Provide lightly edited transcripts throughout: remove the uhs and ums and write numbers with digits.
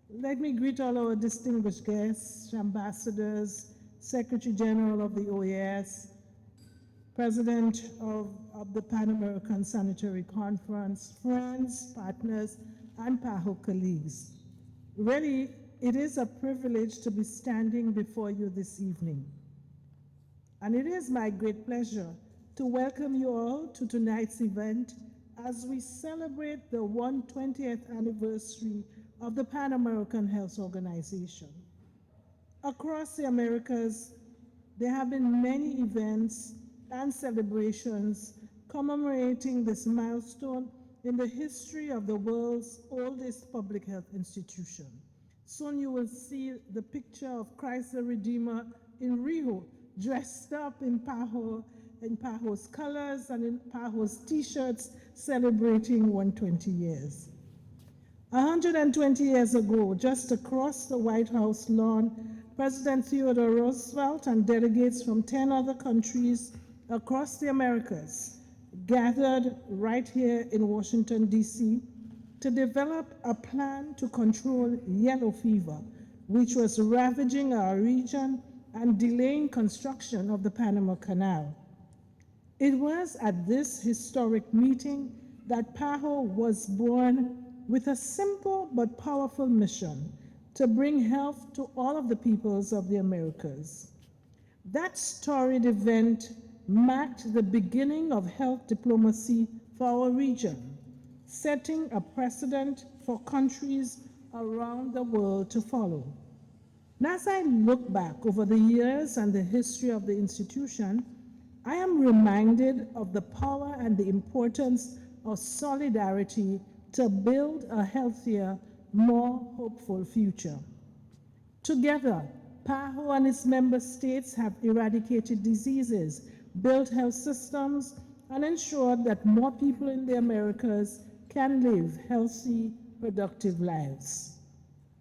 Let me greet all our distinguished guests, ambassadors, Secretary General of the OAS, President of the Pan American Sanitary Conference, friends, partners, and PAHO colleagues. Really, it is a privilege to be standing before you this evening. And it is my great pleasure to welcome you all to tonight's event as we celebrate the 120th anniversary of the Pan American Health Organization. Across the Americas, there have been many events and celebrations commemorating this milestone in the history of the world's oldest public health institution. Soon you will see the picture of Christ the Redeemer in Rio, dressed up in PAHO's colors and in PAHO's t-shirts, celebrating 120 years. 120 years ago, just across the White House lawn, President Theodore Roosevelt and delegates from 10 other countries across the Americas gathered right here in Washington, D.C., to develop a plan to control yellow fever, which was ravaging our region and delaying construction of the Panama Canal. It was at this historic meeting that PAHO was born with a simple but powerful mission to bring health to all of the peoples of the Americas. That storied event marked the beginning of health diplomacy for our region, setting a precedent for countries around the world to follow. And as I look back over the years and the history of the institution, I am reminded of the power and the importance of solidarity to build a healthier, more hopeful future. Together, PAHO and its member states have eradicated diseases, built health systems, and ensured that more people in the Americas can live healthy, productive lives.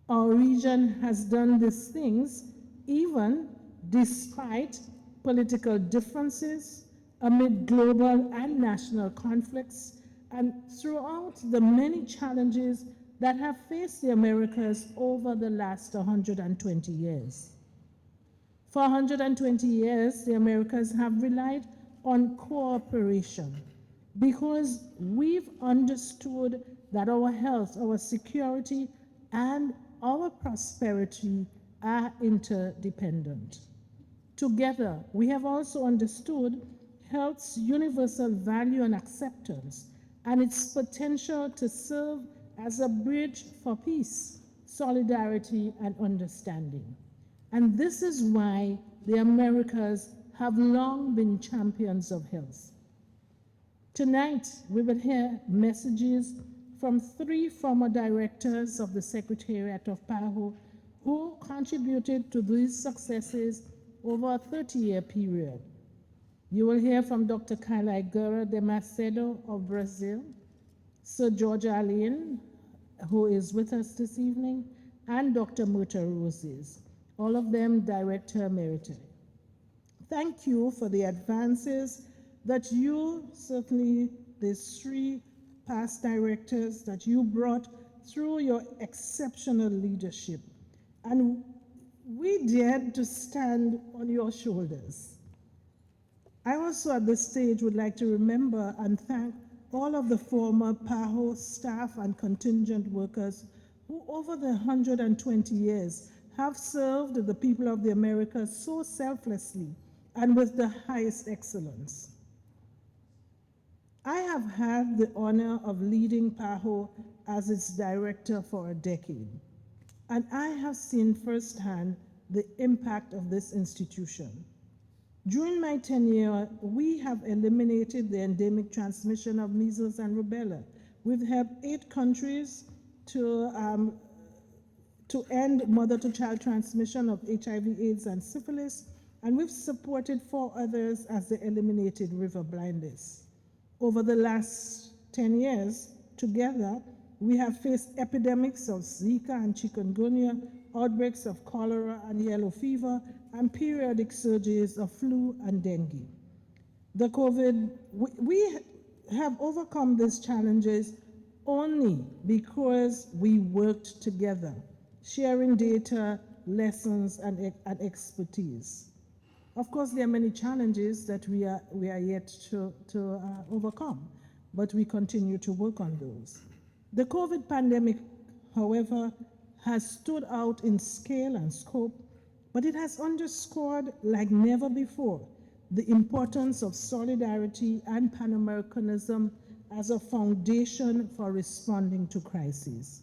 Our region has done these things even despite political differences, amid global and national conflicts, and throughout the many challenges that have faced the Americas over the last 120 years. For 120 years, the Americas have relied on cooperation because we've understood that our health, our security, and our prosperity are interdependent. Together, we have also understood health's universal value and acceptance and its potential to serve as a bridge for peace, solidarity, and understanding. And this is why the Americas have long been champions of health. Tonight, we will hear messages from 3 former directors of the Secretariat of PAHO who contributed to these successes over a 30-year period. You will hear from Dr. Gala de Macedo of Brazil, Sir George Allen, who is with us this evening, and Dr. Murta Roses, all of them Director Emerita. Thank you for the advances that you, certainly these 3 past directors, that you brought through your exceptional leadership. And we dared to stand on your shoulders. I also at this stage would like to remember and thank all of the former PAHO staff and contingent workers who over the 120 years have served the people of the Americas so selflessly and with the highest excellence. I have had the honor of leading PAHO as its director for a decade, and I have seen firsthand the impact of this institution. During my tenure, we have eliminated the endemic transmission of measles and rubella. We've helped 8 countries to end mother-to-child transmission of HIV, AIDS, and syphilis, and we've supported 4 others as they eliminated river blindness. Over the last 10 years, together, we have faced epidemics of Zika and chikungunya, outbreaks of cholera and yellow fever, and periodic surges of flu and dengue. We have overcome these challenges only because we worked together, sharing data, lessons, and expertise. Of course, there are many challenges that we are yet to overcome, but we continue to work on those. The COVID pandemic, however, has stood out in scale and scope, but it has underscored like never before the importance of solidarity and Pan-Americanism as a foundation for responding to crises.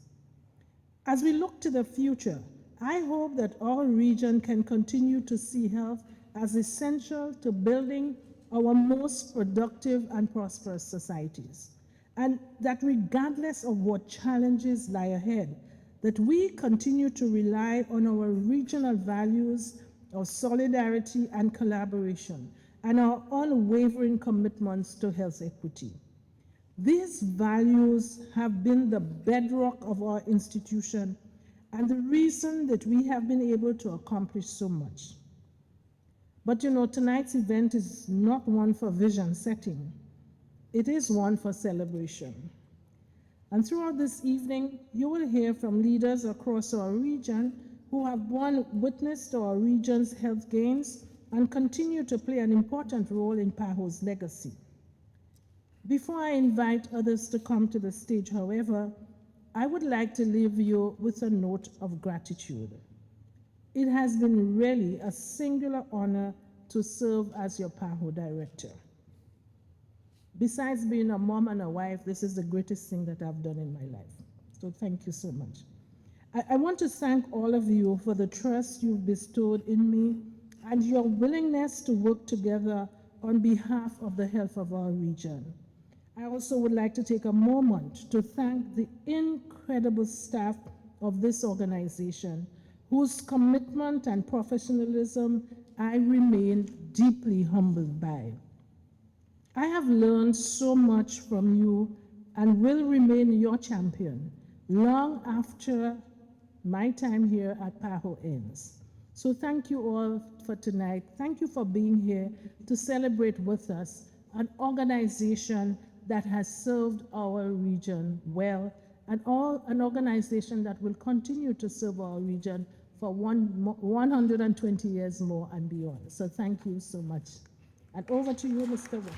As we look to the future, I hope that our region can continue to see health as essential to building our most productive and prosperous societies, and that regardless of what challenges lie ahead, that we continue to rely on our regional values of solidarity and collaboration and our unwavering commitments to health equity. These values have been the bedrock of our institution and the reason that we have been able to accomplish so much. But you know, tonight's event is not one for vision setting. It is one for celebration. And throughout this evening, you will hear from leaders across our region who have borne witness to our region's health gains and continue to play an important role in PAHO's legacy. Before I invite others to come to the stage, however, I would like to leave you with a note of gratitude. It has been really a singular honor to serve as your PAHO director. Besides being a mom and a wife, this is the greatest thing that I've done in my life. So thank you so much. I want to thank all of you for the trust you've bestowed in me and your willingness to work together on behalf of the health of our region. I also would like to take a moment to thank the incredible staff of this organization, whose commitment and professionalism I remain deeply humbled by. I have learned so much from you and will remain your champion long after my time here at PAHO ends. So thank you all for tonight. Thank you for being here to celebrate with us an organization that has served our region well, and an organization that will continue to serve our region for 120 years more and beyond. So thank you so much. And over to you, Mr. Wick.